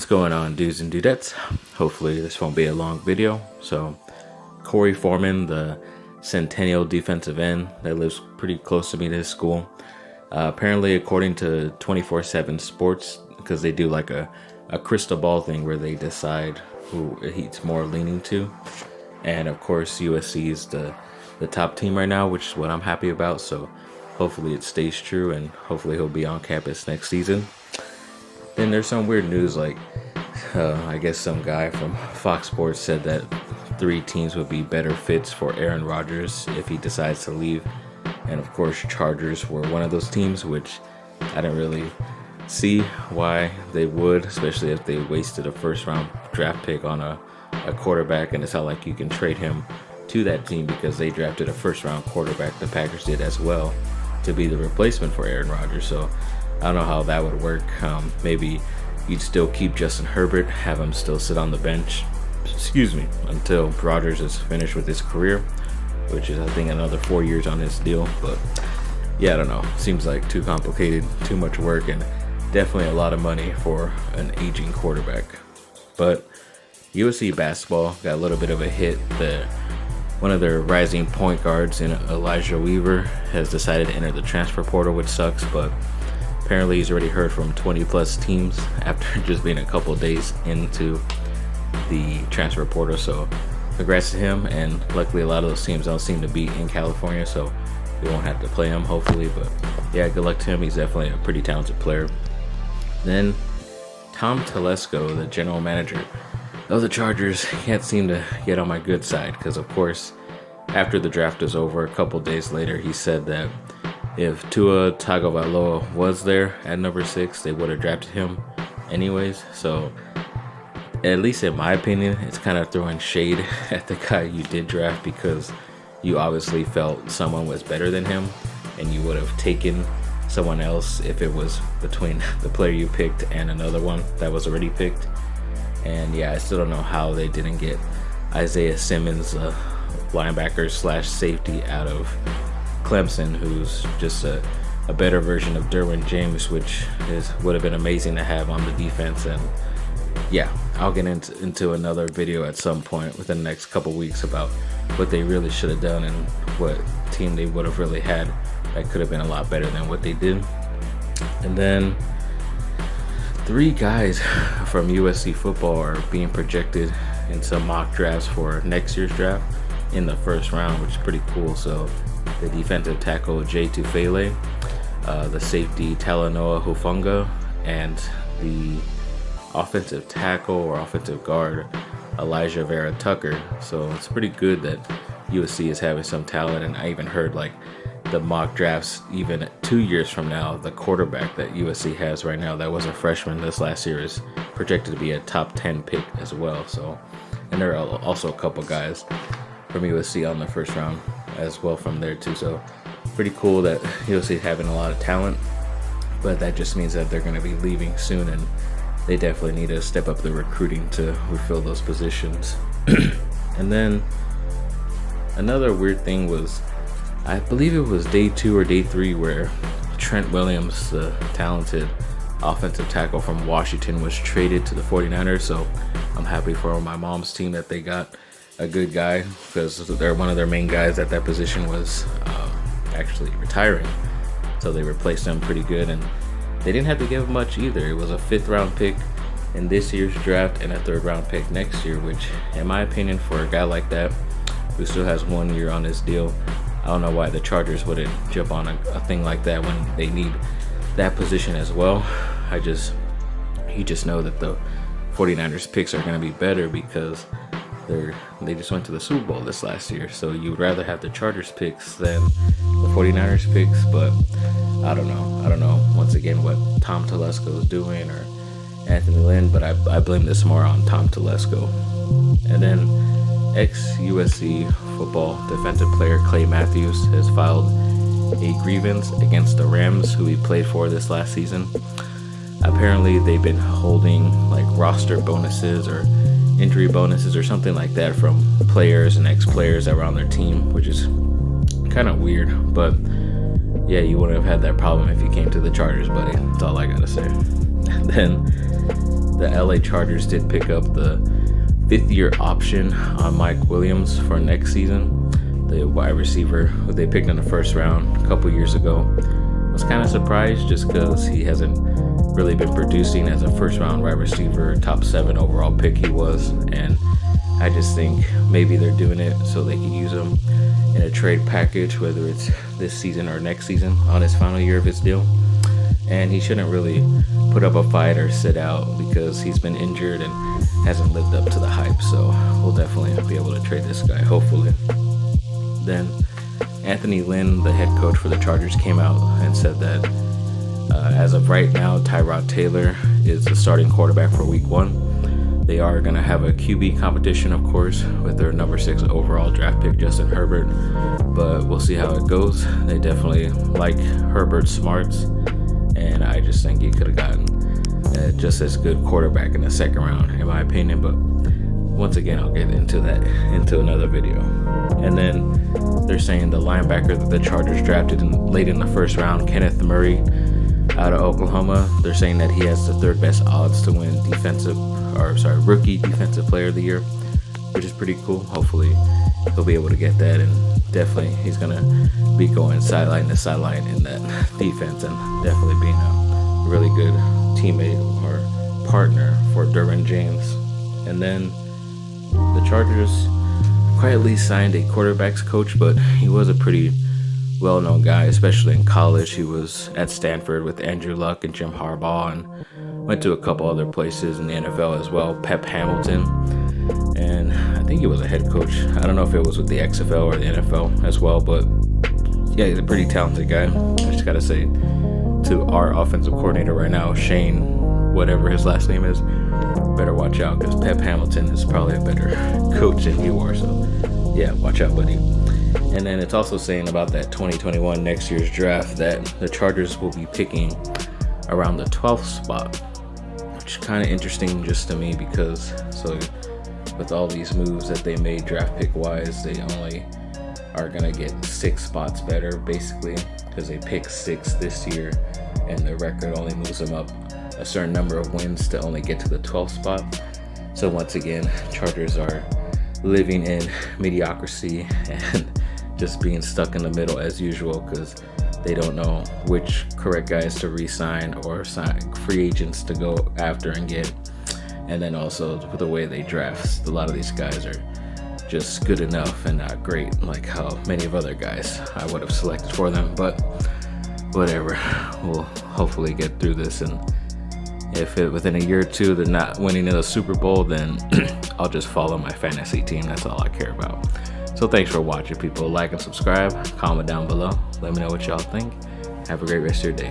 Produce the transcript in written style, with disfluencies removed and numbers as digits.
What's going on, dudes and dudettes? Hopefully this won't be a long video. So Corey Foreman, the Centennial defensive end that lives pretty close to me to his school, apparently according to 24/7 Sports, because they do like a crystal ball thing where they decide who he's more leaning to, and of course USC is the top team right now, which is what I'm happy about. So hopefully it stays true, and hopefully he'll be on campus next season. Then there's some weird news, like I guess some guy from Fox Sports said that 3 teams would be better fits for Aaron Rodgers if he decides to leave, and of course Chargers were one of those teams, which I didn't really see why they would, especially if they wasted a first round draft pick on a quarterback, and it's not like you can trade him to that team because they drafted a first round quarterback, the Packers did as well, to be the replacement for Aaron Rodgers. So I don't know how that would work. Maybe you'd still keep Justin Herbert, have him still sit on the bench, until Rodgers is finished with his career, which is I think another 4 years on his deal. But yeah, I don't know. Seems like too complicated, too much work, and definitely a lot of money for an aging quarterback. But USC basketball got a little bit of a hit. One of their rising point guards in Elijah Weaver has decided to enter the transfer portal, which sucks, but apparently he's already heard from 20 plus teams after just being a couple days into the transfer portal. So congrats to him, and luckily a lot of those teams don't seem to be in California, so we won't have to play him hopefully. But yeah, good luck to him. He's definitely a pretty talented player. Then Tom Telesco, the general manager of the Chargers, can't seem to get on my good side, because of course after the draft was over, a couple days later, he said that if Tua Tagovailoa was there at number 6, they would have drafted him anyways. So at least in my opinion, it's kind of throwing shade at the guy you did draft, because you obviously felt someone was better than him, and you would have taken someone else if it was between the player you picked and another one that was already picked. And yeah, I still don't know how they didn't get Isaiah Simmons, linebacker / safety out of Clemson, who's just a better version of Derwin James, which would have been amazing to have on the defense. And yeah, I'll get into another video at some point within the next couple weeks about what they really should have done and what team they would have really had that could have been a lot better than what they did. And then 3 guys from USC football are being projected in some mock drafts for next year's draft in the first round, which is pretty cool. So the defensive tackle Jay Tufele, the safety Talanoa Hufanga, and the offensive tackle or offensive guard Elijah Vera Tucker. So it's pretty good that USC is having some talent. And I even heard like the mock drafts, even 2 years from now, the quarterback that USC has right now that was a freshman this last year is projected to be a top 10 pick as well. So, and there are also a couple guys from USC on the first round as well from there too. So pretty cool that USC is having a lot of talent, but that just means that they're going to be leaving soon, and they definitely need to step up the recruiting to refill those positions. And then another weird thing was, I believe it was day 2 or day 3, where Trent Williams, the talented offensive tackle from Washington, was traded to the 49ers. So I'm happy for my mom's team that they got a good guy, because one of their main guys at that position was actually retiring. So they replaced him pretty good, and they didn't have to give much either. It was a 5th round pick in this year's draft and a 3rd round pick next year, which in my opinion, for a guy like that who still has 1 year on his deal, I don't know why the Chargers wouldn't jump on a thing like that when they need that position as well. You just know that the 49ers picks are going to be better because they just went to the Super Bowl this last year. So you'd rather have the Chargers picks than the 49ers picks. But I don't know once again what Tom Telesco is doing, or Anthony Lynn, but I blame this more on Tom Telesco. And then ex-USC football defensive player Clay Matthews has filed a grievance against the Rams, who he played for this last season. Apparently they've been holding like roster bonuses or injury bonuses or something like that from players and ex-players that were on their team, which is kind of weird. But yeah, you wouldn't have had that problem if you came to the Chargers, buddy. That's all I gotta say. Then the LA Chargers did pick up the 5th-year option on Mike Williams for next season, the wide receiver who they picked in the first round a couple years ago. I was kind of surprised just because he hasn't really been producing as a first-round wide receiver, top 7 overall pick he was, and I just think maybe they're doing it so they can use him in a trade package, whether it's this season or next season on his final year of his deal. And he shouldn't really put up a fight or sit out because he's been injured and hasn't lived up to the hype. So we'll definitely be able to trade this guy, hopefully. Then Anthony Lynn, the head coach for the Chargers, came out and said that as of right now, Tyrod Taylor is the starting quarterback for Week 1. They are going to have a QB competition, of course, with their number 6 overall draft pick, Justin Herbert. But we'll see how it goes. They definitely like Herbert's smarts, and I just think he could have gotten just as good quarterback in the second round, in my opinion. But once again, I'll get into that into another video. And then they're saying the linebacker that the Chargers drafted late in the first round, Kenneth Murray, out of Oklahoma, they're saying that he has the 3rd best odds to win rookie defensive player of the year, which is pretty cool. Hopefully he'll be able to get that, and definitely he's gonna be going sideline to sideline in that defense, and definitely being a really good teammate or partner for Derwin James. And then the Chargers quietly signed a quarterbacks coach, but he was a pretty well-known guy, especially in college. He was at Stanford with Andrew Luck and Jim Harbaugh, and went to a couple other places in the NFL as well, Pep Hamilton, and I think he was a head coach. I don't know if it was with the XFL or the NFL as well, but yeah, he's a pretty talented guy. I just gotta say to our offensive coordinator right now, Shane, whatever his last name is, better watch out, because Pep Hamilton is probably a better coach than you are. So yeah, watch out, buddy. And then it's also saying about that 2021 next year's draft that the Chargers will be picking around the 12th spot, which is kind of interesting just to me, because with all these moves that they made draft pick wise, they only are gonna get 6 spots better basically, because they picked 6 this year and the record only moves them up a certain number of wins to only get to the 12th spot. So once again, Chargers are living in mediocrity and just being stuck in the middle as usual, because they don't know which correct guys to re-sign or sign free agents to go after and get. And then also the way they draft, a lot of these guys are just good enough and not great like how many of other guys I would have selected for them. But whatever, we'll hopefully get through this, and if within a year or two they're not winning in the Super Bowl, then I'll just follow my fantasy team. That's all I care about. So thanks for watching, people. Like and subscribe, comment down below, let me know what y'all think. Have a great rest of your day.